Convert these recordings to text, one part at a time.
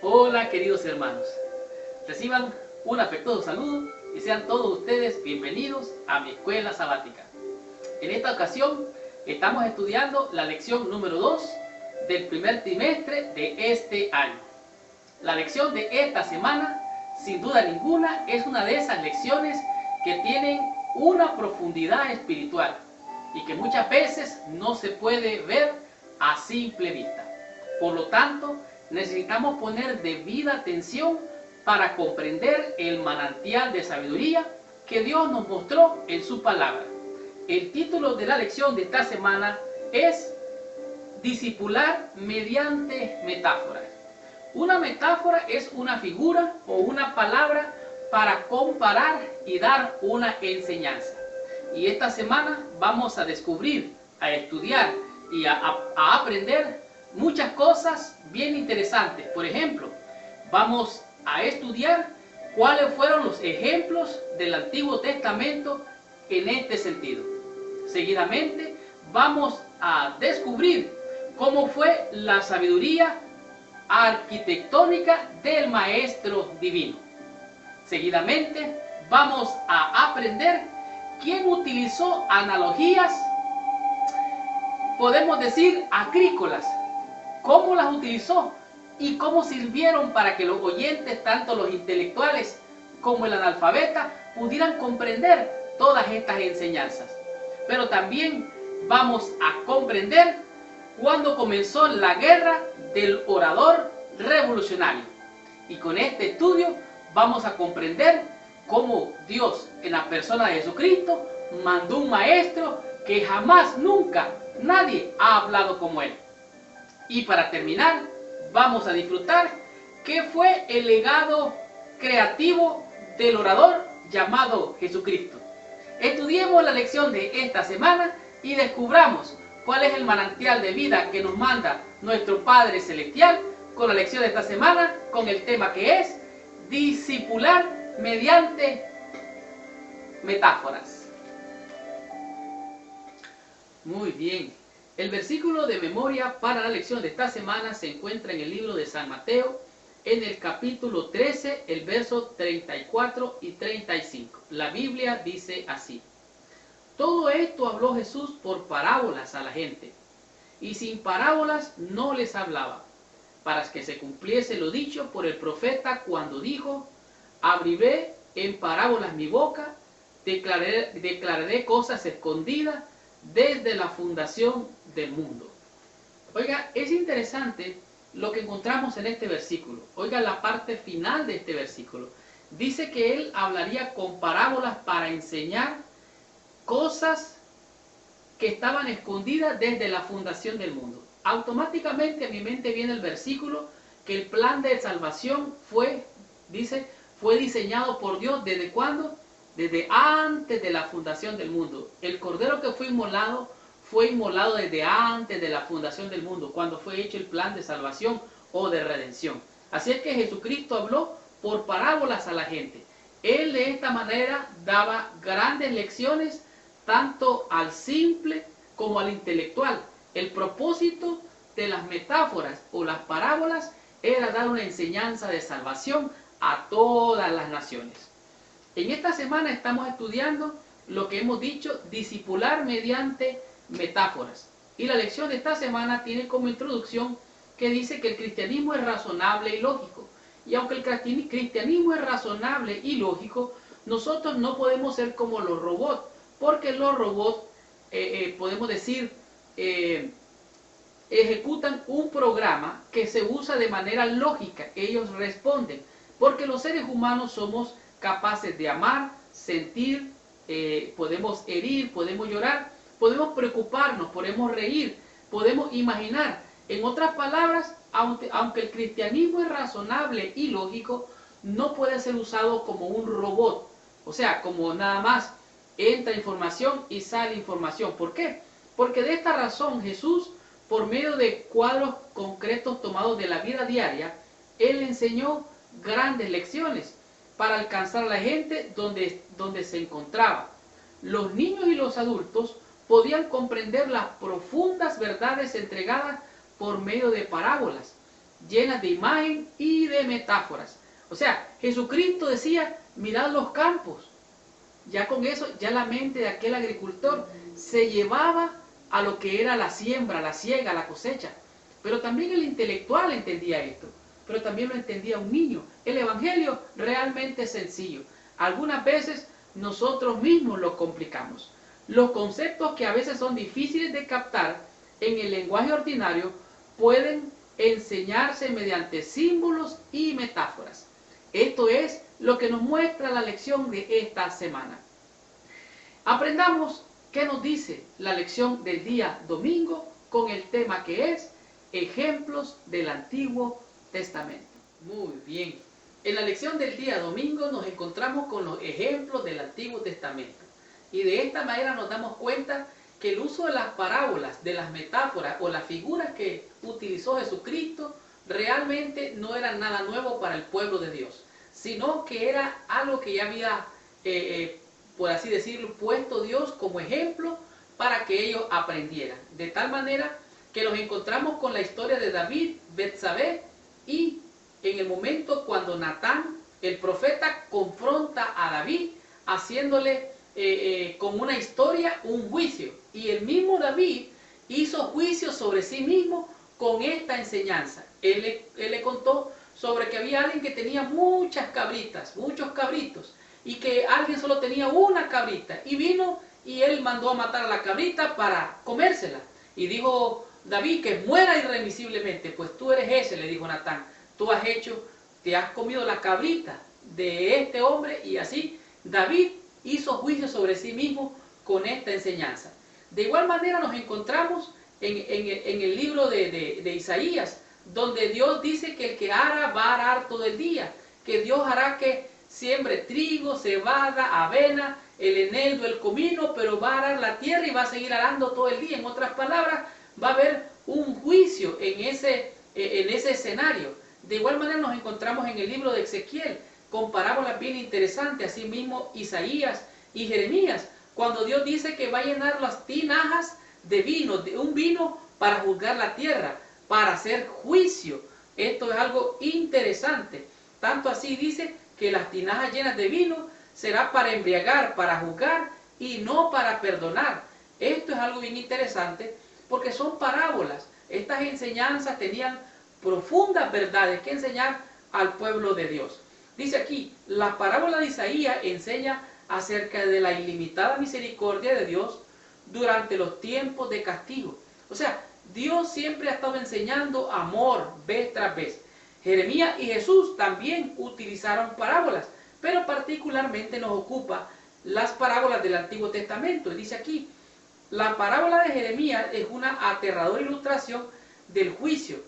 Hola queridos hermanos, reciban un afectuoso saludo y sean todos ustedes bienvenidos a mi escuela sabática. En esta ocasión estamos estudiando la lección número 2 del primer trimestre de este año. La lección de esta semana, sin duda ninguna, es una de esas lecciones que tienen una profundidad espiritual y que muchas veces no se puede ver a simple vista. Por lo tanto, necesitamos poner debida atención para comprender el manantial de sabiduría que Dios nos mostró en su palabra. El título de la lección de esta semana es Discipular mediante metáforas. Una metáfora es una figura o una palabra para comparar y dar una enseñanza. Y esta semana vamos a descubrir, a estudiar y a aprender muchas cosas bien interesantes. Por ejemplo, vamos a estudiar cuáles fueron los ejemplos del Antiguo Testamento en este sentido. Seguidamente vamos a descubrir cómo fue la sabiduría arquitectónica del Maestro Divino. Seguidamente vamos a aprender quién utilizó analogías, podemos decir agrícolas, cómo las utilizó y cómo sirvieron para que los oyentes, tanto los intelectuales como el analfabeta, pudieran comprender todas estas enseñanzas. Pero también vamos a comprender cuándo comenzó la guerra del orador revolucionario. Y con este estudio vamos a comprender cómo Dios, en la persona de Jesucristo, mandó un maestro que jamás, nunca, nadie ha hablado como él. Y para terminar, vamos a disfrutar qué fue el legado creativo del orador llamado Jesucristo. Estudiemos la lección de esta semana y descubramos cuál es el manantial de vida que nos manda nuestro Padre Celestial con la lección de esta semana, con el tema que es discipular mediante metáforas. Muy bien. El versículo de memoria para la lección de esta semana se encuentra en el libro de San Mateo, en el capítulo 13, el verso 34 y 35. La Biblia dice así: todo esto habló Jesús por parábolas a la gente, y sin parábolas no les hablaba, para que se cumpliese lo dicho por el profeta cuando dijo: abriré en parábolas mi boca, declararé cosas escondidas desde la fundación del mundo. Oiga, es interesante lo que encontramos en este versículo. Oiga la parte final de este versículo. Dice que él hablaría con parábolas para enseñar cosas que estaban escondidas desde la fundación del mundo. Automáticamente a mi mente viene el versículo que el plan de salvación fue diseñado por Dios. ¿Desde cuándo? Desde antes de la fundación del mundo. El cordero que fue inmolado desde antes de la fundación del mundo, cuando fue hecho el plan de salvación o de redención. Así es que Jesucristo habló por parábolas a la gente. Él de esta manera daba grandes lecciones tanto al simple como al intelectual. El propósito de las metáforas o las parábolas era dar una enseñanza de salvación a todas las naciones. En esta semana estamos estudiando lo que hemos dicho, discipular mediante metáforas. Y la lección de esta semana tiene como introducción que dice que el cristianismo es razonable y lógico. Y aunque el cristianismo es razonable y lógico, nosotros no podemos ser como los robots, porque los robots, podemos decir, ejecutan un programa que se usa de manera lógica. Ellos responden, porque los seres humanos somos capaces de amar, sentir, podemos herir, podemos llorar, podemos preocuparnos, podemos reír, podemos imaginar. En otras palabras, aunque el cristianismo es razonable y lógico, no puede ser usado como un robot. O sea, como nada más entra información y sale información. ¿Por qué? Porque de esta razón Jesús, por medio de cuadros concretos tomados de la vida diaria, Él enseñó grandes lecciones para alcanzar a la gente donde se encontraba. Los niños y los adultos podían comprender las profundas verdades entregadas por medio de parábolas. llenas de imagen y de metáforas. O sea, Jesucristo decía, mirad los campos. Ya con eso, ya la mente de aquel agricultor se llevaba a lo que era la siembra, la siega, la cosecha. Pero también el intelectual entendía esto, pero también lo entendía un niño. El evangelio realmente es sencillo. Algunas veces nosotros mismos lo complicamos. Los conceptos que a veces son difíciles de captar en el lenguaje ordinario pueden enseñarse mediante símbolos y metáforas. Esto es lo que nos muestra la lección de esta semana. Aprendamos qué nos dice la lección del día domingo con el tema que es ejemplos del Antiguo Testamento. Muy bien. En la lección del día domingo nos encontramos con los ejemplos del Antiguo Testamento. Y de esta manera nos damos cuenta que el uso de las parábolas, de las metáforas o las figuras que utilizó Jesucristo realmente no era nada nuevo para el pueblo de Dios, sino que era algo que ya había, por así decirlo, puesto Dios como ejemplo para que ellos aprendieran. De tal manera que nos encontramos con la historia de David, Betsabé, y en el momento cuando Natán, el profeta, confronta a David, haciéndole con una historia un juicio. Y el mismo David hizo juicio sobre sí mismo con esta enseñanza. Él le contó sobre que había alguien que tenía muchas cabritas, muchos cabritos, y que alguien solo tenía una cabrita, y vino y él mandó a matar a la cabrita para comérsela. Y dijo David que muera irremisiblemente. Pues tú eres ese, le dijo Natán. Tú te has comido la cabrita de este hombre. Y así David hizo juicio sobre sí mismo con esta enseñanza. De igual manera nos encontramos en el libro de Isaías, donde Dios dice que el que ara va a arar todo el día, que Dios hará que siembre trigo, cebada, avena, el eneldo, el comino, pero va a arar la tierra y va a seguir arando todo el día. En otras palabras, va a haber un juicio en ese escenario. De igual manera nos encontramos en el libro de Ezequiel, con parábolas bien interesantes, asimismo Isaías y Jeremías, cuando Dios dice que va a llenar las tinajas de vino, de un vino para juzgar la tierra, para hacer juicio. Esto es algo interesante. Tanto así dice que las tinajas llenas de vino será para embriagar, para juzgar y no para perdonar. Esto es algo bien interesante porque son parábolas. Estas enseñanzas tenían profundas verdades que enseñar al pueblo de Dios. Dice aquí, la parábola de Isaías enseña acerca de la ilimitada misericordia de Dios durante los tiempos de castigo. O sea, Dios siempre ha estado enseñando amor vez tras vez. Jeremías y Jesús también utilizaron parábolas, pero particularmente nos ocupa las parábolas del Antiguo Testamento. Dice aquí, la parábola de Jeremías es una aterradora ilustración del juicio.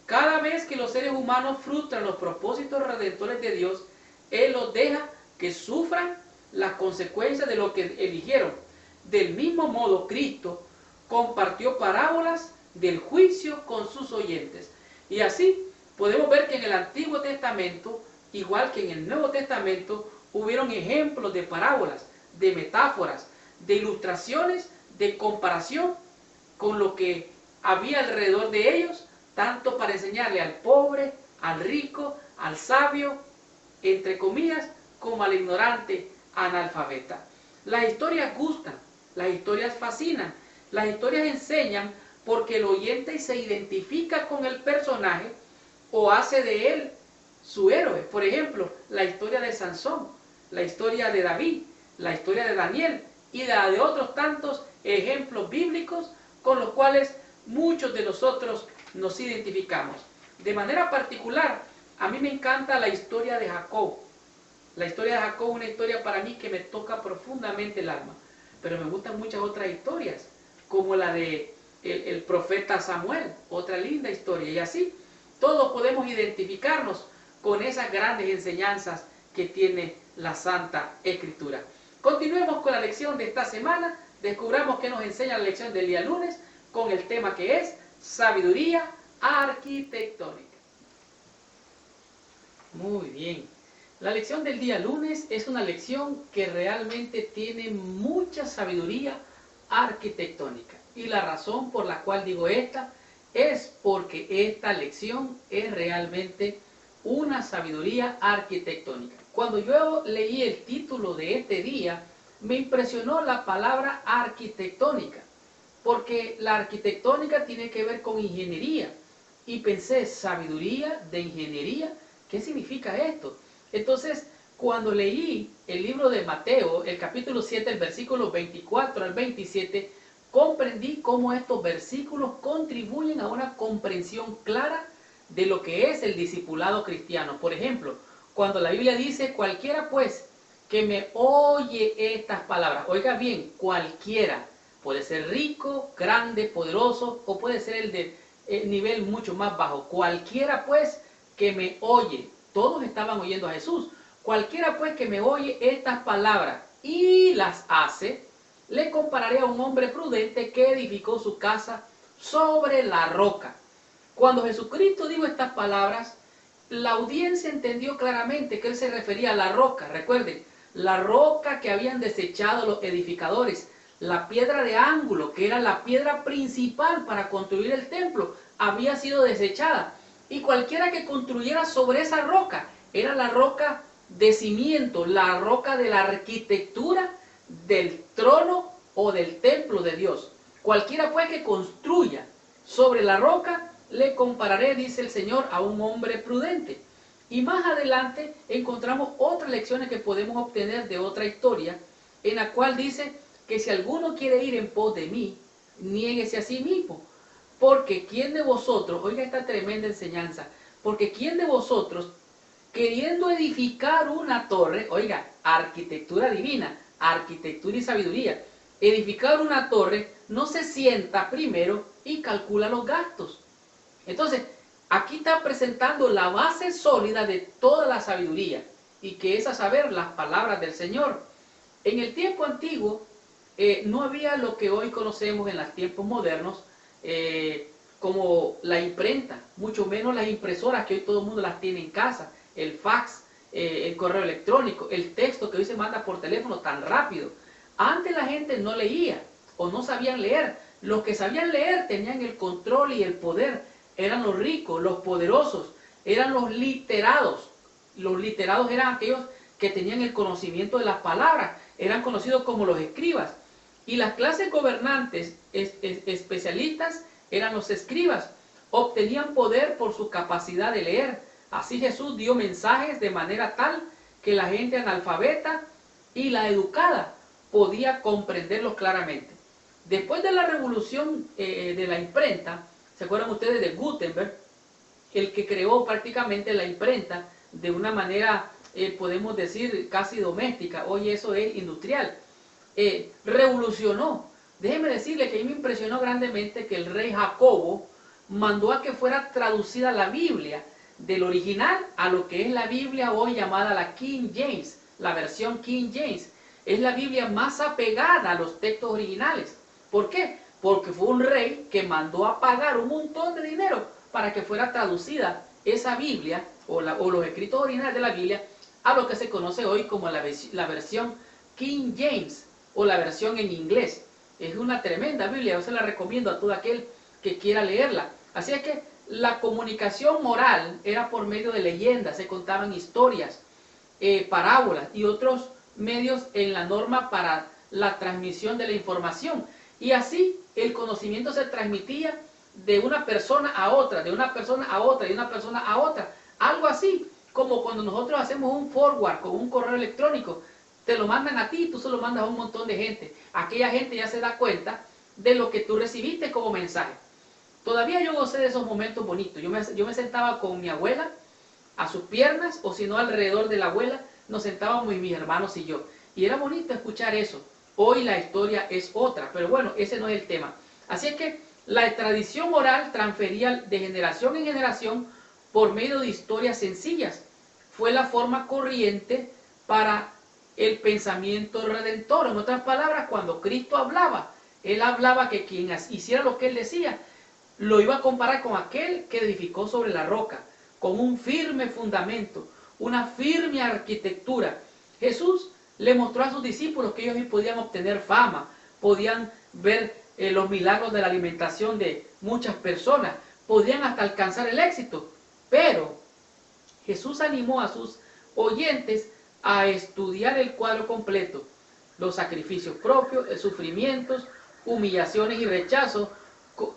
Cada vez que los seres humanos frustran los propósitos redentores de Dios, Él los deja que sufran las consecuencias de lo que eligieron. Del mismo modo, Cristo compartió parábolas del juicio con sus oyentes. Y así podemos ver que en el Antiguo Testamento, igual que en el Nuevo Testamento, hubieron ejemplos de parábolas, de metáforas, de ilustraciones, de comparación con lo que había alrededor de ellos, tanto para enseñarle al pobre, al rico, al sabio, entre comillas, como al ignorante analfabeta. Las historias gustan, las historias fascinan, las historias enseñan porque el oyente se identifica con el personaje o hace de él su héroe. Por ejemplo, la historia de Sansón, la historia de David, la historia de Daniel y la de otros tantos ejemplos bíblicos con los cuales muchos de nosotros nos identificamos. De manera particular, a mí me encanta la historia de Jacob. La historia de Jacob es una historia para mí que me toca profundamente el alma. Pero me gustan muchas otras historias, como la de el profeta Samuel, otra linda historia. Y así, todos podemos identificarnos con esas grandes enseñanzas que tiene la Santa Escritura. Continuemos con la lección de esta semana. Descubramos qué nos enseña la lección del día lunes con el tema que es sabiduría arquitectónica. Muy bien. La lección del día lunes es una lección que realmente tiene mucha sabiduría arquitectónica. Y la razón por la cual digo esta es porque esta lección es realmente una sabiduría arquitectónica. Cuando yo leí el título de este día, me impresionó la palabra arquitectónica, porque la arquitectónica tiene que ver con ingeniería. Y pensé, sabiduría de ingeniería, ¿qué significa esto? Entonces, cuando leí el libro de Mateo, el capítulo 7, el versículo 24 al 27, comprendí cómo estos versículos contribuyen a una comprensión clara de lo que es el discipulado cristiano. Por ejemplo, cuando la Biblia dice, cualquiera pues que me oye estas palabras, oiga bien, cualquiera, puede ser rico, grande, poderoso, o puede ser el de nivel mucho más bajo, cualquiera pues que me oye, todos estaban oyendo a Jesús, cualquiera pues que me oye estas palabras y las hace, le compararé a un hombre prudente que edificó su casa sobre la roca. Cuando Jesucristo dijo estas palabras, la audiencia entendió claramente que él se refería a la roca. Recuerden, la roca que habían desechado los edificadores, la piedra de ángulo, que era la piedra principal para construir el templo, había sido desechada. Y cualquiera que construyera sobre esa roca, era la roca de cimiento, la roca de la arquitectura del trono o del templo de Dios. Cualquiera pues que construya sobre la roca, le compararé, dice el Señor, a un hombre prudente. Y más adelante encontramos otras lecciones que podemos obtener de otra historia, en la cual dice que si alguno quiere ir en pos de mí, niéguese a sí mismo. Porque ¿quién de vosotros, oiga esta tremenda enseñanza, porque ¿quién de vosotros, queriendo edificar una torre, oiga, arquitectura divina, arquitectura y sabiduría, edificar una torre, no se sienta primero y calcula los gastos? Entonces, aquí está presentando la base sólida de toda la sabiduría, y que es a saber las palabras del Señor. En el tiempo antiguo no había lo que hoy conocemos en los tiempos modernos, como la imprenta, mucho menos las impresoras que hoy todo el mundo las tiene en casa, el fax, el correo electrónico, el texto que hoy se manda por teléfono tan rápido. Antes la gente no leía o no sabían leer. Los que sabían leer tenían el control y el poder. Eran los ricos, los poderosos, eran los literados. Los literados eran aquellos que tenían el conocimiento de las palabras, eran conocidos como los escribas. Y las clases gobernantes especialistas eran los escribas. Obtenían poder por su capacidad de leer. Así Jesús dio mensajes de manera tal que la gente analfabeta y la educada podía comprenderlos claramente. Después de la revolución de la imprenta, ¿se acuerdan ustedes de Gutenberg? El que creó prácticamente la imprenta de una manera, podemos decir, casi doméstica. Hoy eso es industrial. Revolucionó. Déjenme decirle que a mí me impresionó grandemente que el rey Jacobo mandó a que fuera traducida la Biblia del original a lo que es la Biblia hoy llamada la King James, la versión King James. Es la Biblia más apegada a los textos originales. ¿Por qué? Porque fue un rey que mandó a pagar un montón de dinero para que fuera traducida esa Biblia o los escritos originales de la Biblia a lo que se conoce hoy como la versión King James o la versión en inglés. Es una tremenda Biblia, yo se la recomiendo a todo aquel que quiera leerla. Así es que la comunicación oral era por medio de leyendas, se contaban historias, parábolas y otros medios en la norma para la transmisión de la información. Y así el conocimiento se transmitía de una persona a otra, de una persona a otra, de una persona a otra. Algo así como cuando nosotros hacemos un forward con un correo electrónico, te lo mandan a ti y tú se lo mandas a un montón de gente. Aquella gente ya se da cuenta de lo que tú recibiste como mensaje. Todavía yo gocé de esos momentos bonitos. Yo me sentaba con mi abuela a sus piernas, o si no alrededor de la abuela, nos sentábamos mis hermanos y yo. Y era bonito escuchar eso. Hoy la historia es otra, pero bueno, ese no es el tema. Así es que la tradición oral transfería de generación en generación por medio de historias sencillas. Fue la forma corriente para el pensamiento redentor. En otras palabras, cuando Cristo hablaba, Él hablaba que quien hiciera lo que Él decía, lo iba a comparar con aquel que edificó sobre la roca, con un firme fundamento, una firme arquitectura. Jesús le mostró a sus discípulos que ellos podían obtener fama, podían ver los milagros de la alimentación de muchas personas, podrían hasta alcanzar el éxito, pero Jesús animó a sus oyentes a estudiar el cuadro completo, los sacrificios propios, sufrimientos, humillaciones y rechazos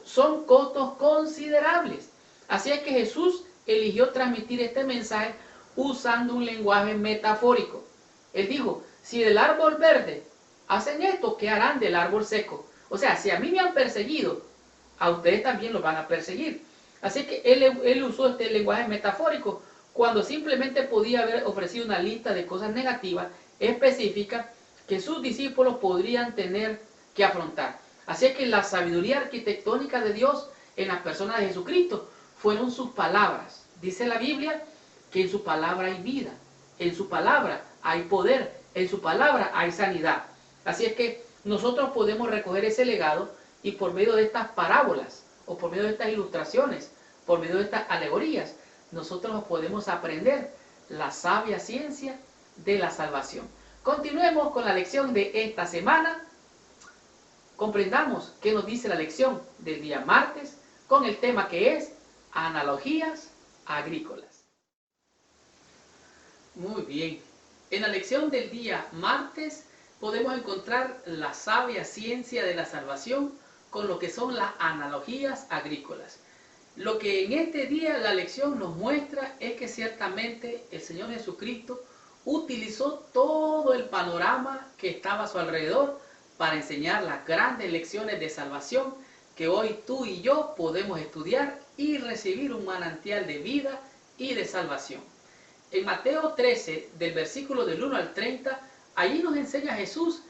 son costos considerables. Así es que Jesús eligió transmitir este mensaje usando un lenguaje metafórico. Él dijo, si del árbol verde hacen esto, ¿qué harán del árbol seco? O sea, si a mí me han perseguido, a ustedes también los van a perseguir. Así que él usó este lenguaje metafórico cuando simplemente podía haber ofrecido una lista de cosas negativas específicas que sus discípulos podrían tener que afrontar. Así es que la sabiduría arquitectónica de Dios en las personas de Jesucristo fueron sus palabras. Dice la Biblia que en su palabra hay vida, en su palabra hay poder, en su palabra hay sanidad. Así es que nosotros podemos recoger ese legado y por medio de estas parábolas o por medio de estas ilustraciones, por medio de estas alegorías, nosotros podemos aprender la sabia ciencia de la salvación. Continuemos con la lección de esta semana. Comprendamos qué nos dice la lección del día martes con el tema que es analogías agrícolas. Muy bien. En la lección del día martes podemos encontrar la sabia ciencia de la salvación con lo que son las analogías agrícolas. Lo que en este día la lección nos muestra es que ciertamente el Señor Jesucristo utilizó todo el panorama que estaba a su alrededor para enseñar las grandes lecciones de salvación que hoy tú y yo podemos estudiar y recibir un manantial de vida y de salvación. En Mateo 13, del versículo del 1 al 30, allí nos enseña Jesús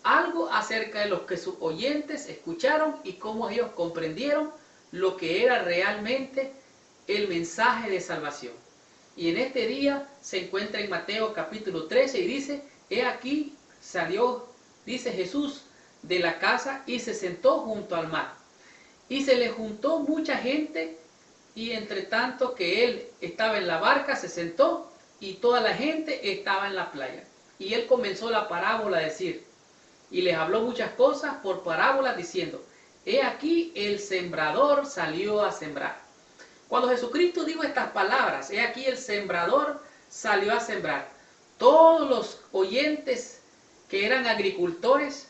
algo acerca de lo que sus oyentes escucharon y cómo ellos comprendieron lo que era realmente el mensaje de salvación. Y en este día se encuentra en Mateo capítulo 13 y dice, he aquí salió, dice Jesús, de la casa y se sentó junto al mar. Y se le juntó mucha gente y entre tanto que él estaba en la barca se sentó y toda la gente estaba en la playa. Y él comenzó la parábola a decir, y les habló muchas cosas por parábolas diciendo, he aquí el sembrador salió a sembrar. Cuando Jesucristo dijo estas palabras, he aquí el sembrador salió a sembrar, todos los oyentes que eran agricultores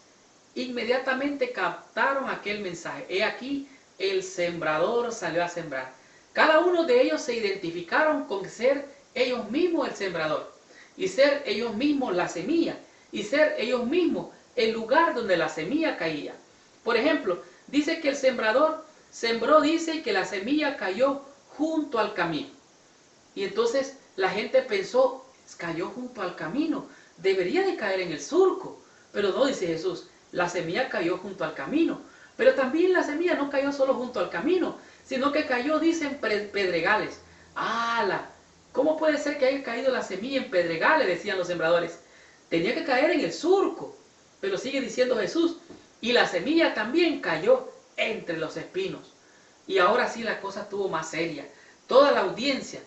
inmediatamente captaron aquel mensaje. He aquí el sembrador salió a sembrar. Cada uno de ellos se identificaron con ser ellos mismos el sembrador y ser ellos mismos la semilla y ser ellos mismos el lugar donde la semilla caía. Por ejemplo, dice que el sembrador sembró, dice que la semilla cayó junto al camino. Y entonces la gente pensó, cayó junto al camino, debería de caer en el surco. Pero no, dice Jesús, la semilla cayó junto al camino. Pero también la semilla no cayó solo junto al camino, sino que cayó, dicen, pedregales. ¡Hala! ¿Cómo puede ser que haya caído la semilla en pedregales? Decían los sembradores. Tenía que caer en el surco. Pero sigue diciendo Jesús, y la semilla también cayó entre los espinos. Y ahora sí la cosa estuvo más seria. Toda la audiencia,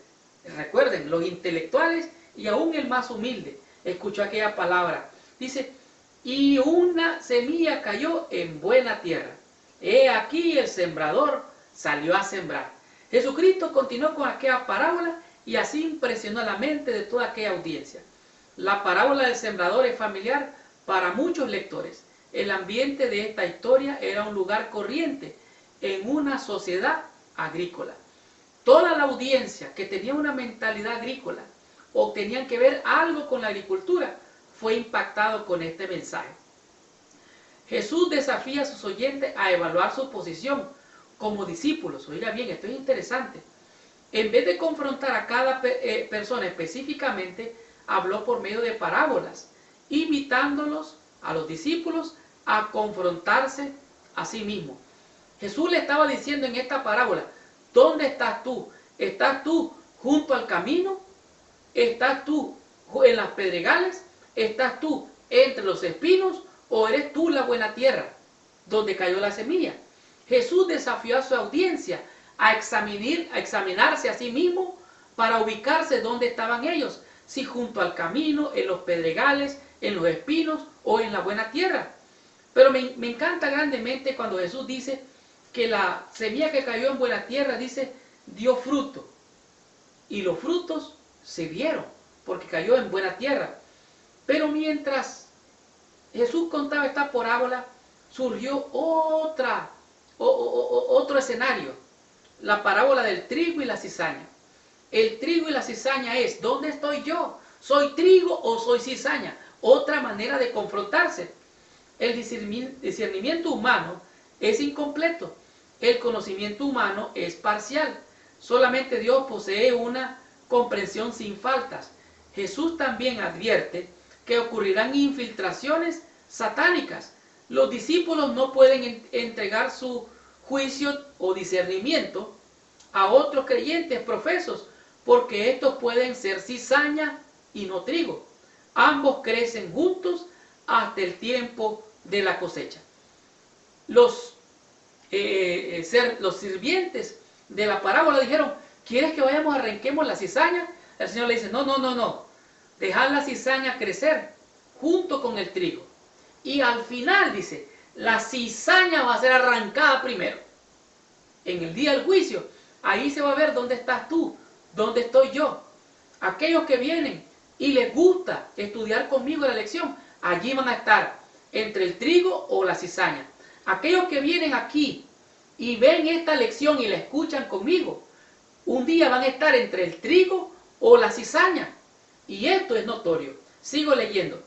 recuerden, los intelectuales y aún el más humilde, escuchó aquella palabra. Dice, y una semilla cayó en buena tierra. He aquí el sembrador salió a sembrar. Jesucristo continuó con aquella parábola y así impresionó la mente de toda aquella audiencia. La parábola del sembrador es familiar para muchos lectores. El ambiente de esta historia era un lugar corriente en una sociedad agrícola. Toda la audiencia que tenía una mentalidad agrícola o tenían que ver algo con la agricultura fue impactado con este mensaje. Jesús desafía a sus oyentes a evaluar su posición como discípulos. Oiga bien, esto es interesante. En vez de confrontar a cada persona específicamente, habló por medio de parábolas, invitándolos a los discípulos a confrontarse a sí mismos. Jesús le estaba diciendo en esta parábola, ¿dónde estás tú? ¿Estás tú junto al camino? ¿Estás tú en las pedregales? ¿Estás tú entre los espinos? ¿O eres tú la buena tierra donde cayó la semilla? Jesús desafió a su audiencia a examinarse a sí mismo para ubicarse dónde estaban ellos, si junto al camino, en los pedregales, en los espinos o en la buena tierra. Pero me encanta grandemente cuando Jesús dice que la semilla que cayó en buena tierra, dice, dio fruto. Y los frutos se dieron, porque cayó en buena tierra. Pero mientras Jesús contaba esta parábola, surgió otro escenario. La parábola del trigo y la cizaña. El trigo y la cizaña es, ¿dónde estoy yo? ¿Soy trigo o soy cizaña? Otra manera de confrontarse. El discernimiento humano es incompleto. El conocimiento humano es parcial. Solamente Dios posee una comprensión sin faltas. Jesús también advierte que ocurrirán infiltraciones satánicas. Los discípulos no pueden entregar su juicio o discernimiento a otros creyentes profesos, porque estos pueden ser cizaña y no trigo. Ambos crecen juntos hasta el tiempo de la cosecha. Los sirvientes de la parábola dijeron, ¿quieres que vayamos, arranquemos la cizaña? El Señor le dice, no. Dejad la cizaña crecer junto con el trigo. Y al final dice, la cizaña va a ser arrancada primero. En el día del juicio, ahí se va a ver dónde estás tú, dónde estoy yo. Aquellos que vienen y les gusta estudiar conmigo la lección, allí van a estar entre el trigo o la cizaña. Aquellos que vienen aquí y ven esta lección y la escuchan conmigo, un día van a estar entre el trigo o la cizaña. Y esto es notorio. Sigo leyendo.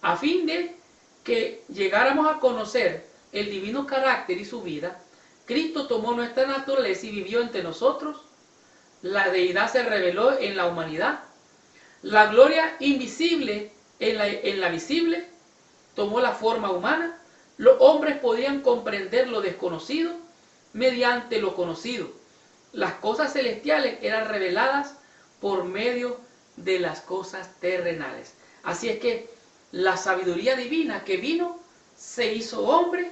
A fin de que llegáramos a conocer el divino carácter y su vida, Cristo tomó nuestra naturaleza y vivió entre nosotros. La deidad se reveló en la humanidad. La gloria invisible en la visible tomó la forma humana. Los hombres podían comprender lo desconocido mediante lo conocido. Las cosas celestiales eran reveladas por medio de las cosas terrenales. Así es que la sabiduría divina que vino se hizo hombre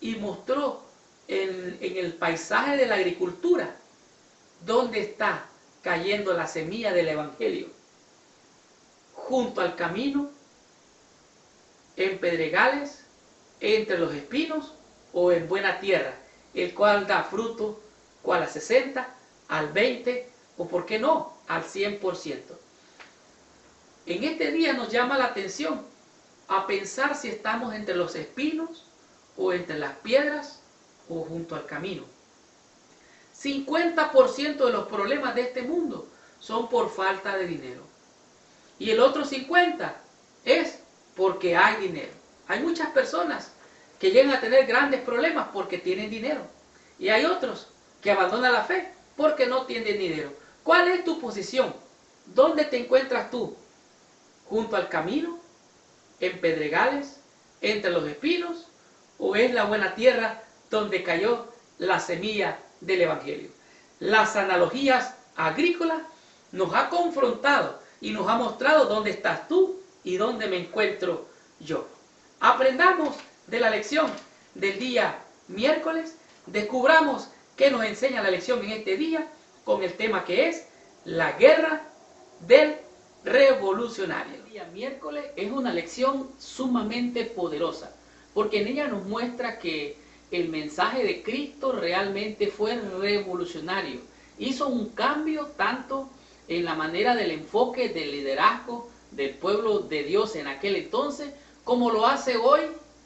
y mostró en el paisaje de la agricultura dónde está cayendo la semilla del evangelio. Junto al camino, en pedregales, entre los espinos o en buena tierra, el cual da fruto, cual a 60, al 20 o por qué no, al 100%. En este día nos llama la atención a pensar si estamos entre los espinos o entre las piedras o junto al camino. 50% de los problemas de este mundo son por falta de dinero. Y el otro 50% es porque hay dinero. Hay muchas personas que llegan a tener grandes problemas porque tienen dinero. Y hay otros que abandonan la fe porque no tienen dinero. ¿Cuál es tu posición? ¿Dónde te encuentras tú? ¿Junto al camino? ¿En pedregales? ¿Entre los espinos? ¿O es la buena tierra donde cayó la semilla del evangelio? Las analogías agrícolas nos ha confrontado y nos ha mostrado dónde estás tú y dónde me encuentro yo. Aprendamos de la lección del día miércoles, descubramos qué nos enseña la lección en este día con el tema que es la guerra del revolucionario. El día miércoles es una lección sumamente poderosa porque en ella nos muestra que el mensaje de Cristo realmente fue revolucionario. Hizo un cambio tanto en la manera del enfoque del liderazgo del pueblo de Dios en aquel entonces, como lo hace hoy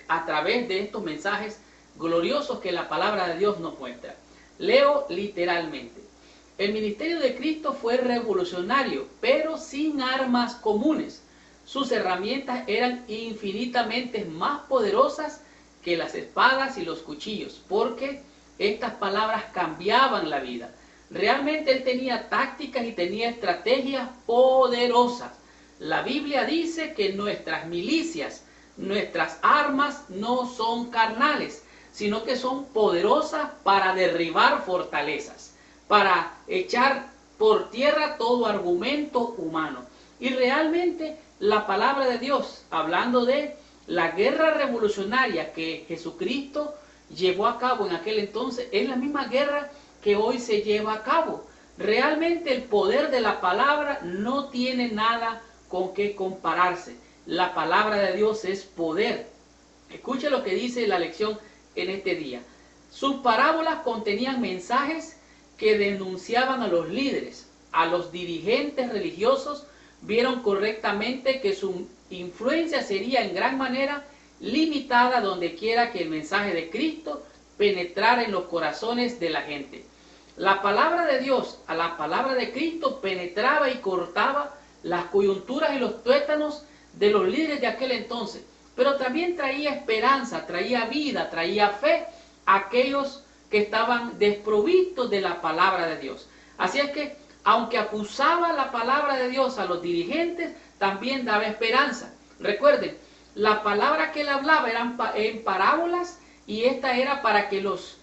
a través de estos mensajes gloriosos que la palabra de Dios nos muestra. Leo literalmente. El ministerio de Cristo fue revolucionario, pero sin armas comunes. Sus herramientas eran infinitamente más poderosas que las espadas y los cuchillos, porque estas palabras cambiaban la vida. Realmente él tenía tácticas y tenía estrategias poderosas. La Biblia dice que nuestras milicias, nuestras armas no son carnales, sino que son poderosas para derribar fortalezas, para echar por tierra todo argumento humano. Y realmente la palabra de Dios, hablando de la guerra revolucionaria que Jesucristo llevó a cabo en aquel entonces, es la misma guerra que hoy se lleva a cabo. Realmente el poder de la palabra no tiene nada con qué compararse. La palabra de Dios es poder. Escuche lo que dice la lección en este día. Sus parábolas contenían mensajes que denunciaban a los líderes, a los dirigentes religiosos. Vieron correctamente que su influencia sería en gran manera limitada donde quiera que el mensaje de Cristo penetrara en los corazones de la gente. La palabra de Dios, a la palabra de Cristo, penetraba y cortaba las coyunturas y los tuétanos de los líderes de aquel entonces, pero también traía esperanza, traía vida, traía fe a aquellos que estaban desprovistos de la palabra de Dios. Así es que, aunque acusaba la palabra de Dios a los dirigentes, también daba esperanza. Recuerden, la palabra que él hablaba eran en parábolas, y esta era para que los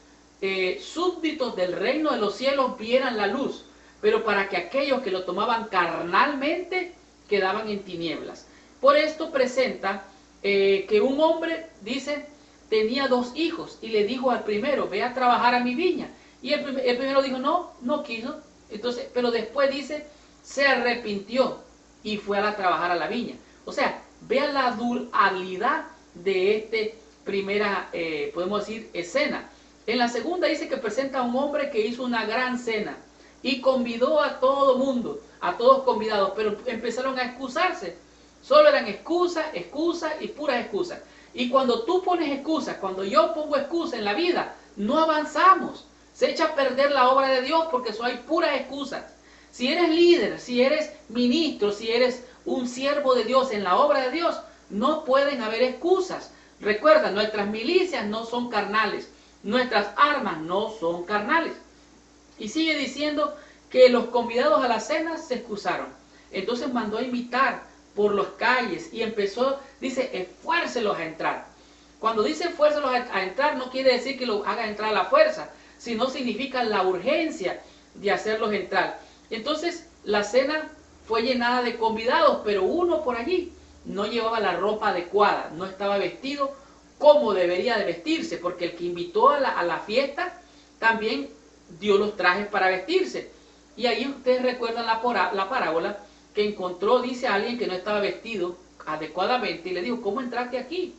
súbditos del reino de los cielos vieran la luz, pero para que aquellos que lo tomaban carnalmente quedaban en tinieblas. Por esto presenta que un hombre, dice, tenía 2 hijos y le dijo al primero, ve a trabajar a mi viña. Y el primero dijo, no quiso. Entonces, pero después dice, se arrepintió y fue a trabajar a la viña. O sea, vean la dualidad de esta primera, podemos decir, escena. En la segunda dice que presenta a un hombre que hizo una gran cena y convidó a todo mundo, a todos convidados, pero empezaron a excusarse. Solo eran excusas y puras excusas. Y cuando tú pones excusas, cuando yo pongo excusas en la vida, no avanzamos. Se echa a perder la obra de Dios porque eso hay puras excusas. Si eres líder, si eres ministro, si eres un siervo de Dios en la obra de Dios, no pueden haber excusas. Recuerda, nuestras milicias no son carnales, nuestras armas no son carnales. Y sigue diciendo que los convidados a la cena se excusaron. Entonces mandó a invitar por las calles y empezó, dice, esfuércelos a entrar. Cuando dice esfuércelos a entrar, no quiere decir que los haga entrar a la fuerza, sino significa la urgencia de hacerlos entrar. Entonces la cena fue llenada de convidados, pero uno por allí no llevaba la ropa adecuada, no estaba vestido como debería de vestirse, porque el que invitó a la fiesta también dio los trajes para vestirse. Y ahí ustedes recuerdan la parábola que encontró, dice, a alguien que no estaba vestido adecuadamente y le dijo, ¿cómo entraste aquí?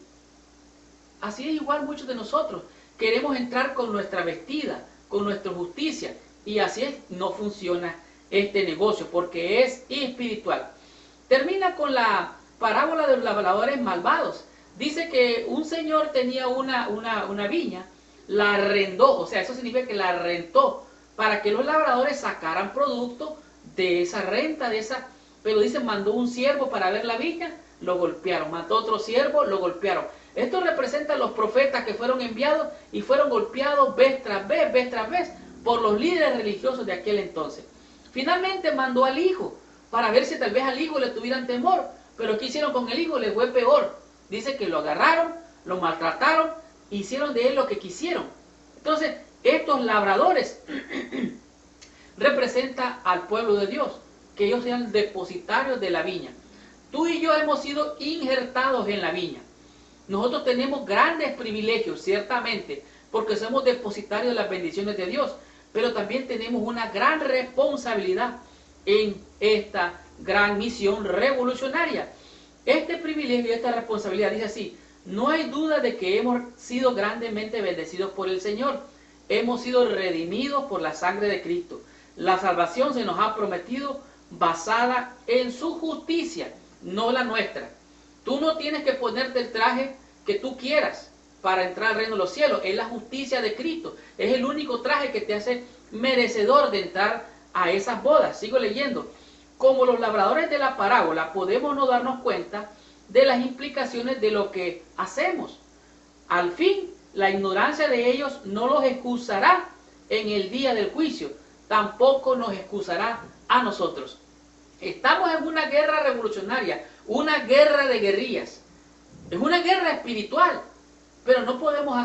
Así es igual muchos de nosotros. Queremos entrar con nuestra vestida, con nuestra justicia, y así es, no funciona este negocio porque es espiritual. Termina con la parábola de los labradores malvados. Dice que un señor tenía una viña, la arrendó, o sea, eso significa que la rentó para que los labradores sacaran producto de esa renta, pero dice, mandó un siervo para ver la viña, lo golpearon, mandó otro siervo, lo golpearon. Esto representa a los profetas que fueron enviados y fueron golpeados vez tras vez por los líderes religiosos de aquel entonces. Finalmente mandó al hijo para ver si tal vez al hijo le tuvieran temor, pero ¿qué hicieron con el hijo? Le fue peor. Dice que lo agarraron, lo maltrataron, hicieron de él lo que quisieron. Entonces, estos labradores representan al pueblo de Dios, que ellos sean depositarios de la viña. Tú y yo hemos sido injertados en la viña. Nosotros tenemos grandes privilegios, ciertamente, porque somos depositarios de las bendiciones de Dios, pero también tenemos una gran responsabilidad en esta gran misión revolucionaria. Este privilegio y esta responsabilidad dice así, no hay duda de que hemos sido grandemente bendecidos por el Señor. Hemos sido redimidos por la sangre de Cristo. La salvación se nos ha prometido basada en su justicia, no la nuestra. Tú no tienes que ponerte el traje que tú quieras para entrar al reino de los cielos. Es la justicia de Cristo. Es el único traje que te hace merecedor de entrar a esas bodas. Sigo leyendo. Como los labradores de la parábola, podemos no darnos cuenta de las implicaciones de lo que hacemos. Al fin, la ignorancia de ellos no los excusará en el día del juicio. Tampoco nos excusará a nosotros. Estamos en una guerra revolucionaria, una guerra de guerrillas. Es una guerra espiritual, pero no podemos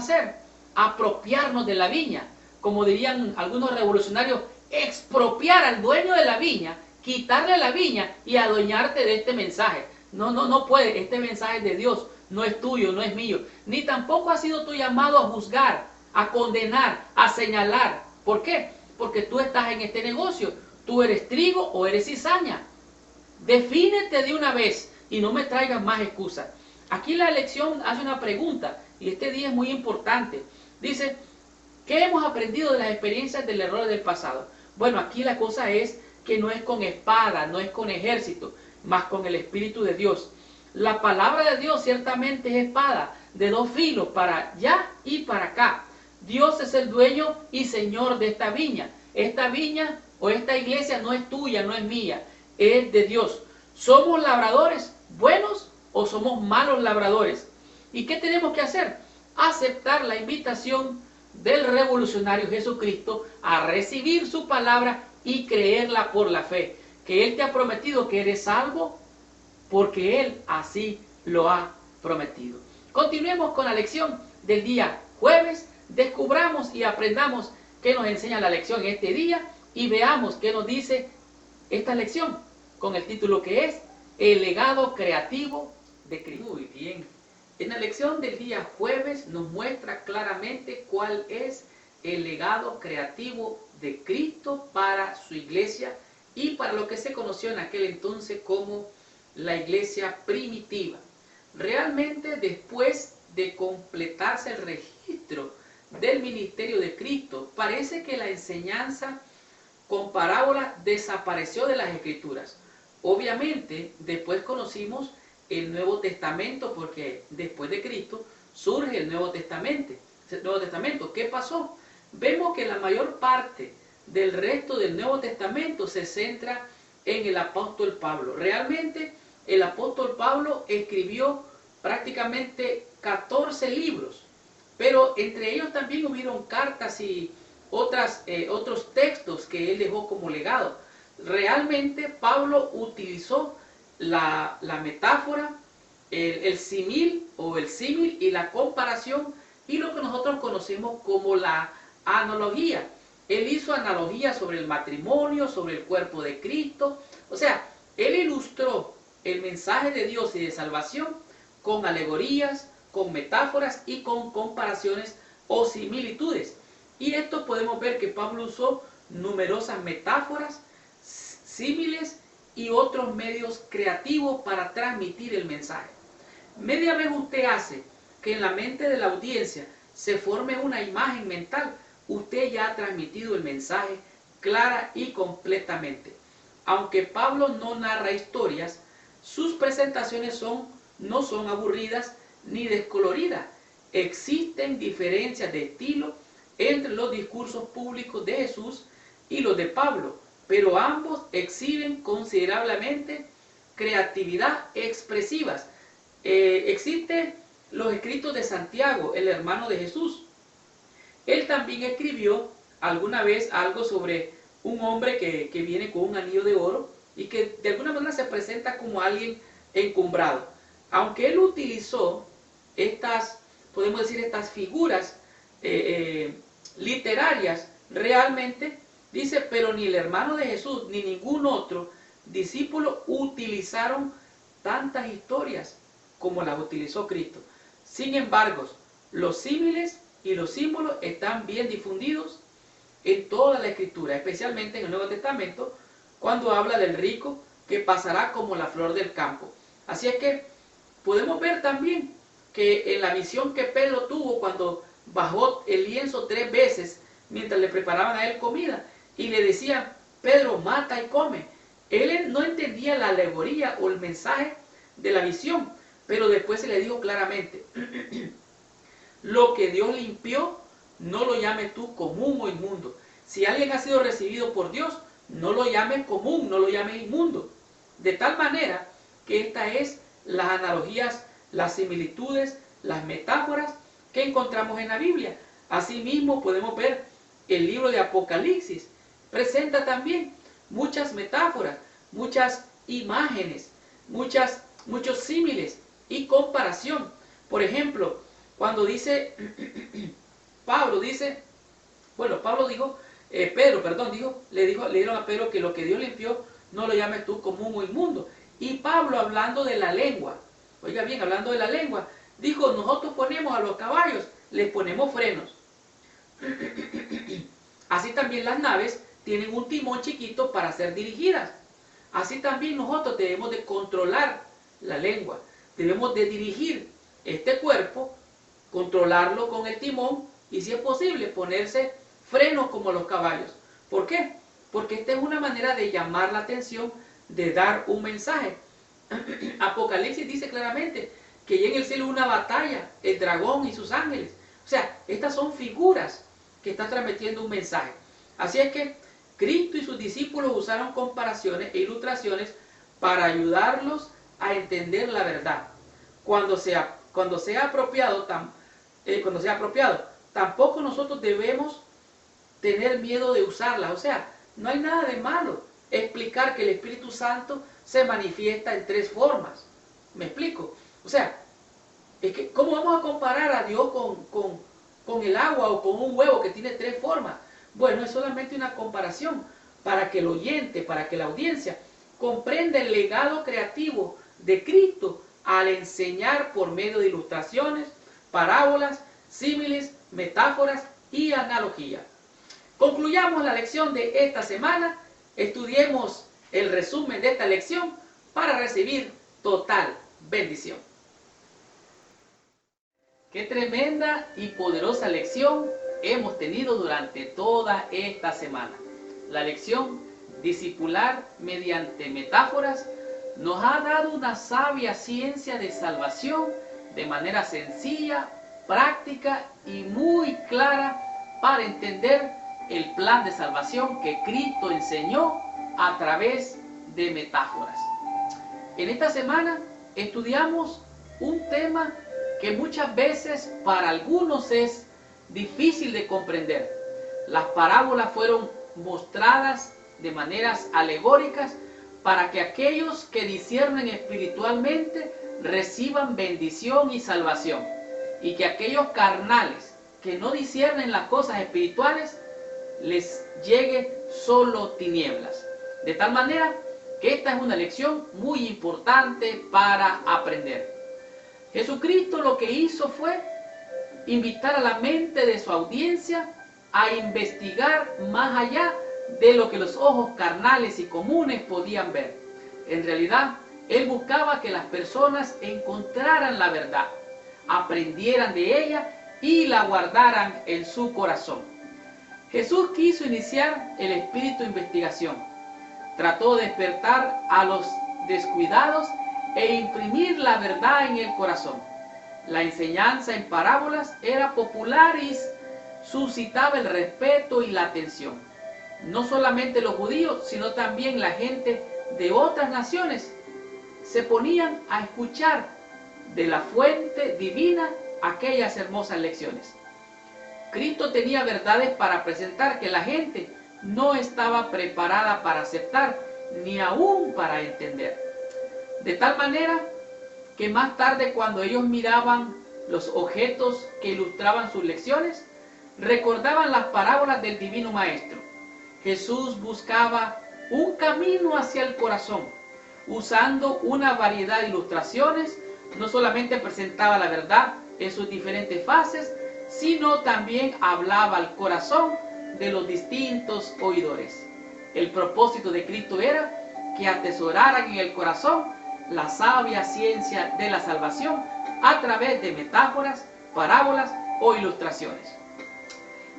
apropiarnos de la viña. Como dirían algunos revolucionarios, expropiar al dueño de la viña, quitarle la viña y adueñarte de este mensaje. No puede. Este mensaje es de Dios, no es tuyo, no es mío. Ni tampoco ha sido tu llamado a juzgar, a condenar, a señalar. ¿Por qué? Porque tú estás en este negocio. Tú eres trigo o eres cizaña. Defínete de una vez y no me traigas más excusas. Aquí la lección hace una pregunta, y este día es muy importante. Dice, ¿qué hemos aprendido de las experiencias del error del pasado? Bueno, aquí la cosa es que no es con espada, no es con ejército, más con el Espíritu de Dios. La palabra de Dios ciertamente es espada de dos filos, para allá y para acá. Dios es el dueño y señor de esta viña. Esta viña o esta iglesia no es tuya, no es mía, es de Dios. ¿Somos labradores buenos o somos malos labradores? ¿Y qué tenemos que hacer? Aceptar la invitación del revolucionario Jesucristo a recibir su palabra y creerla por la fe. Que Él te ha prometido que eres salvo porque Él así lo ha prometido. Continuemos con la lección del día jueves. Descubramos y aprendamos qué nos enseña la lección en este día y veamos qué nos dice esta lección con el título que es El legado creativo de Cristo. Muy bien. En la lección del día jueves nos muestra claramente cuál es el legado creativo de Cristo para su iglesia y para lo que se conoció en aquel entonces como la iglesia primitiva. Realmente, después de completarse el registro del ministerio de Cristo, parece que la enseñanza con parábola desapareció de las Escrituras. Obviamente, después conocimos el Nuevo Testamento, porque después de Cristo surge el Nuevo Testamento. ¿Qué pasó? Vemos que la mayor parte del resto del Nuevo Testamento se centra en el apóstol Pablo. Realmente, el apóstol Pablo escribió prácticamente 14 libros, pero entre ellos también hubieron cartas y otros textos que él dejó como legado. Realmente Pablo utilizó la metáfora, el símil o el símil y la comparación y lo que nosotros conocemos como la analogía. Él hizo analogías sobre el matrimonio, sobre el cuerpo de Cristo. O sea, él ilustró el mensaje de Dios y de salvación con alegorías, con metáforas y con comparaciones o similitudes. Y esto podemos ver que Pablo usó numerosas metáforas, símiles y otros medios creativos para transmitir el mensaje. Media vez usted hace que en la mente de la audiencia se forme una imagen mental, usted ya ha transmitido el mensaje clara y completamente. Aunque Pablo no narra historias, sus presentaciones no son aburridas ni descoloridas. Existen diferencias de estilo entre los discursos públicos de Jesús y los de Pablo, pero ambos exhiben considerablemente creatividad expresivas. Existen los escritos de Santiago, el hermano de Jesús. Él también escribió alguna vez algo sobre un hombre que viene con un anillo de oro y que de alguna manera se presenta como alguien encumbrado. Aunque él utilizó podemos decir, estas figuras literarias, realmente dice, pero ni el hermano de Jesús ni ningún otro discípulo utilizaron tantas historias como las utilizó Cristo. Sin embargo, los símiles y los símbolos están bien difundidos en toda la Escritura, especialmente en el Nuevo Testamento, cuando habla del rico que pasará como la flor del campo. Así es que podemos ver también que en la visión que Pedro tuvo cuando bajó el lienzo 3 veces mientras le preparaban a él comida y le decían, Pedro, mata y come. Él no entendía la alegoría o el mensaje de la visión, pero después se le dijo claramente, lo que Dios limpió, no lo llames tú común o inmundo. Si alguien ha sido recibido por Dios, no lo llames común, no lo llames inmundo. De tal manera que estas es las analogías, las similitudes, las metáforas que encontramos en la Biblia. Asimismo podemos ver el libro de Apocalipsis. Presenta también muchas metáforas, muchas imágenes, muchos símiles y comparación. Por ejemplo, cuando dice, Pedro dijo, le dieron a Pedro que lo que Dios limpió no lo llames tú común o inmundo. Y Pablo, hablando de la lengua, oiga bien, hablando de la lengua, dijo, nosotros ponemos a los caballos, les ponemos frenos. Así también las naves tienen un timón chiquito para ser dirigidas. Así también nosotros debemos de controlar la lengua. debemos de dirigir este cuerpo, controlarlo con el timón y, si es posible, ponerse frenos como los caballos. ¿Por qué? Porque esta es una manera de llamar la atención, de dar un mensaje. Apocalipsis dice claramente que hay en el cielo una batalla, el dragón y sus ángeles. O sea, estas son figuras que están transmitiendo un mensaje. Así es que Cristo y sus discípulos usaron comparaciones e ilustraciones para ayudarlos a entender la verdad. Cuando sea apropiado, tampoco nosotros debemos tener miedo de usarlas. O sea, no hay nada de malo explicar que el Espíritu Santo se manifiesta en 3 formas. ¿Me explico? O sea, es que ¿cómo vamos a comparar a Dios con el agua o con un huevo que tiene 3 formas? Bueno, es solamente una comparación para que el oyente, para que la audiencia comprenda el legado creativo de Cristo al enseñar por medio de ilustraciones, parábolas, símiles, metáforas y analogías. Concluyamos la lección de esta semana. Estudiemos el resumen de esta lección para recibir total bendición. Qué tremenda y poderosa lección hemos tenido durante toda esta semana. La lección discipular mediante metáforas nos ha dado una sabia ciencia de salvación de manera sencilla, práctica y muy clara para entender el plan de salvación que Cristo enseñó a través de metáforas. En esta semana estudiamos un tema que muchas veces para algunos es difícil de comprender. Las parábolas fueron mostradas de maneras alegóricas para que aquellos que disciernen espiritualmente reciban bendición y salvación, y que aquellos carnales que no disciernen las cosas espirituales les llegue solo tinieblas. De tal manera que esta es una lección muy importante para aprender. Jesucristo lo que hizo fue invitar a la mente de su audiencia a investigar más allá de lo que los ojos carnales y comunes podían ver. En realidad, Él buscaba que las personas encontraran la verdad, aprendieran de ella y la guardaran en su corazón. Jesús quiso iniciar el espíritu de investigación. Trató de despertar a los descuidados e imprimir la verdad en el corazón. La enseñanza en parábolas era popular y suscitaba el respeto y la atención. No solamente los judíos, sino también la gente de otras naciones se ponían a escuchar de la fuente divina aquellas hermosas lecciones. Cristo tenía verdades para presentar que la gente no estaba preparada para aceptar, ni aún para entender. De tal manera que más tarde, cuando ellos miraban los objetos que ilustraban sus lecciones, recordaban las parábolas del Divino Maestro. Jesús buscaba un camino hacia el corazón. Usando una variedad de ilustraciones, no solamente presentaba la verdad en sus diferentes fases, sino también hablaba al corazón de los distintos oidores. El propósito de Cristo era que atesoraran en el corazón la sabia ciencia de la salvación a través de metáforas, parábolas o ilustraciones.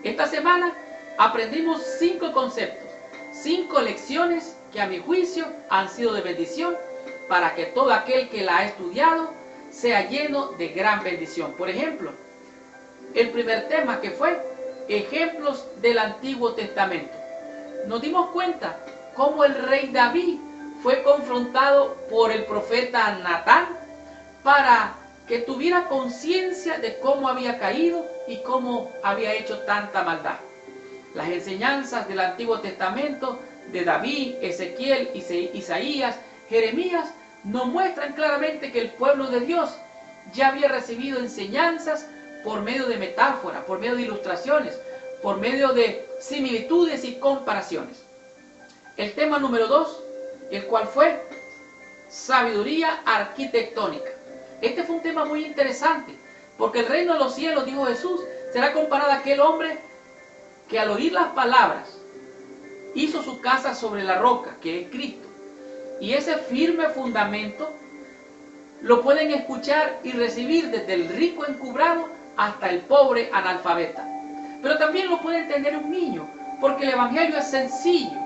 Esta semana aprendimos 5 conceptos, 5 lecciones que a mi juicio han sido de bendición para que todo aquel que la ha estudiado sea lleno de gran bendición. Por ejemplo, el primer tema, que fue ejemplos del Antiguo Testamento. Nos dimos cuenta cómo el rey David fue confrontado por el profeta Natán para que tuviera conciencia de cómo había caído y cómo había hecho tanta maldad. Las enseñanzas del Antiguo Testamento de David, Ezequiel, Isaías, Jeremías nos muestran claramente que el pueblo de Dios ya había recibido enseñanzas por medio de metáforas, por medio de ilustraciones, por medio de similitudes y comparaciones. El tema número 2, el cual fue sabiduría arquitectónica. Este fue un tema muy interesante, porque el reino de los cielos, dijo Jesús, será comparado a aquel hombre que al oír las palabras hizo su casa sobre la roca, que es Cristo. Y ese firme fundamento lo pueden escuchar y recibir desde el rico encubrado hasta el pobre analfabeta. Pero también lo puede entender un niño, porque el Evangelio es sencillo.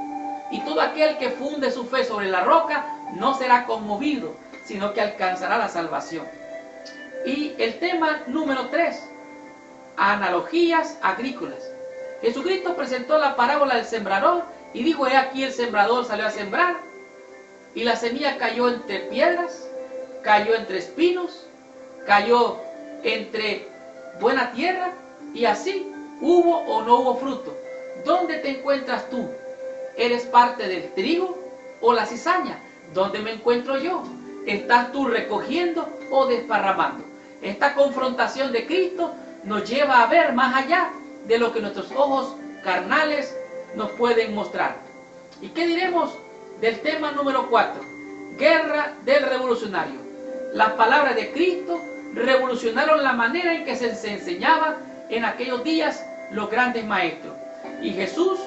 Y todo aquel que funde su fe sobre la roca no será conmovido, sino que alcanzará la salvación. Y el tema número 3, analogías agrícolas. Jesucristo presentó la parábola del sembrador y dijo: he aquí el sembrador salió a sembrar, y la semilla cayó entre piedras, cayó entre espinos, cayó entre buena tierra, y así hubo o no hubo fruto. ¿Dónde te encuentras tú? ¿Eres parte del trigo o la cizaña? ¿Dónde me encuentro yo? ¿Estás tú recogiendo o desparramando? Esta confrontación de Cristo nos lleva a ver más allá de lo que nuestros ojos carnales nos pueden mostrar. ¿Y qué diremos del tema número 4? Guerra del revolucionario. Las palabras de Cristo revolucionaron la manera en que se enseñaba en aquellos días los grandes maestros. Y Jesús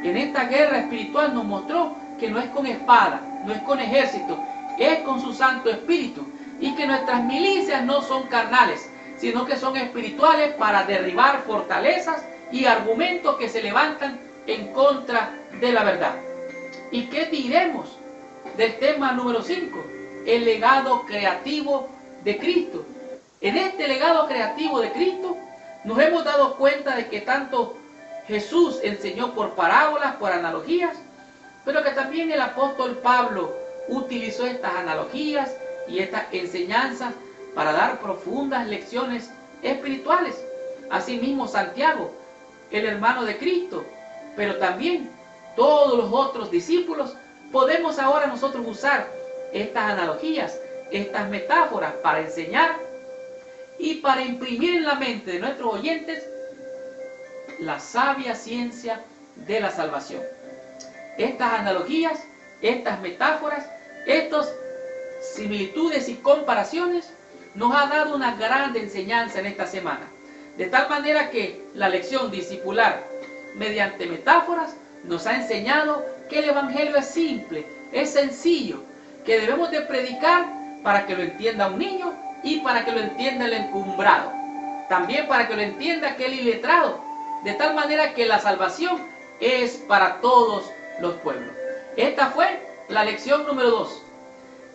en esta guerra espiritual nos mostró que no es con espada, no es con ejército, es con su Santo Espíritu, y que nuestras milicias no son carnales, sino que son espirituales para derribar fortalezas y argumentos que se levantan en contra de la verdad. ¿Y qué diremos del tema número 5? El legado creativo de Cristo. En este legado creativo de Cristo nos hemos dado cuenta de que tanto Jesús enseñó por parábolas, por analogías, pero que también el apóstol Pablo utilizó estas analogías y estas enseñanzas para dar profundas lecciones espirituales. Asimismo Santiago, el hermano de Cristo, pero también todos los otros discípulos, podemos ahora nosotros usar estas analogías, estas metáforas para enseñar y para imprimir en la mente de nuestros oyentes la sabia ciencia de la salvación. Estas analogías, estas metáforas, estas similitudes y comparaciones nos ha dado una gran enseñanza en esta semana. De tal manera que la lección discipular mediante metáforas nos ha enseñado que el Evangelio es simple, es sencillo, que debemos de predicar para que lo entienda un niño y para que lo entienda el encumbrado. También para que lo entienda aquel iletrado. De tal manera que la salvación es para todos los pueblos. Esta fue la lección número 2.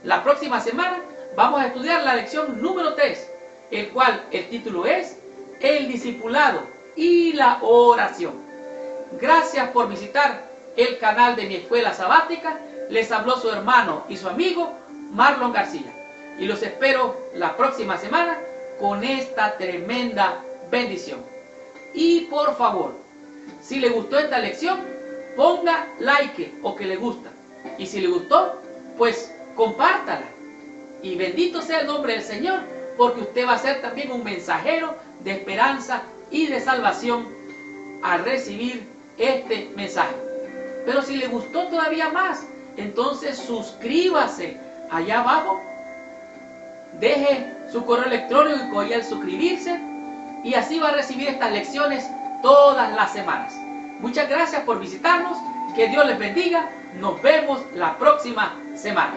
La próxima semana vamos a estudiar la lección número 3, el cual el título es El discipulado y la oración. Gracias por visitar el canal de mi escuela sabática. Les habló su hermano y su amigo Marlon García. Y los espero la próxima semana con esta tremenda bendición. Y por favor, si le gustó esta lección, ponga like o que le gusta. Y si le gustó, pues compártala. Y bendito sea el nombre del Señor, porque usted va a ser también un mensajero de esperanza y de salvación al recibir este mensaje. Pero si le gustó todavía más, entonces suscríbase allá abajo, deje su correo electrónico y al suscribirse, y así va a recibir estas lecciones todas las semanas. Muchas gracias por visitarnos, que Dios les bendiga, nos vemos la próxima semana.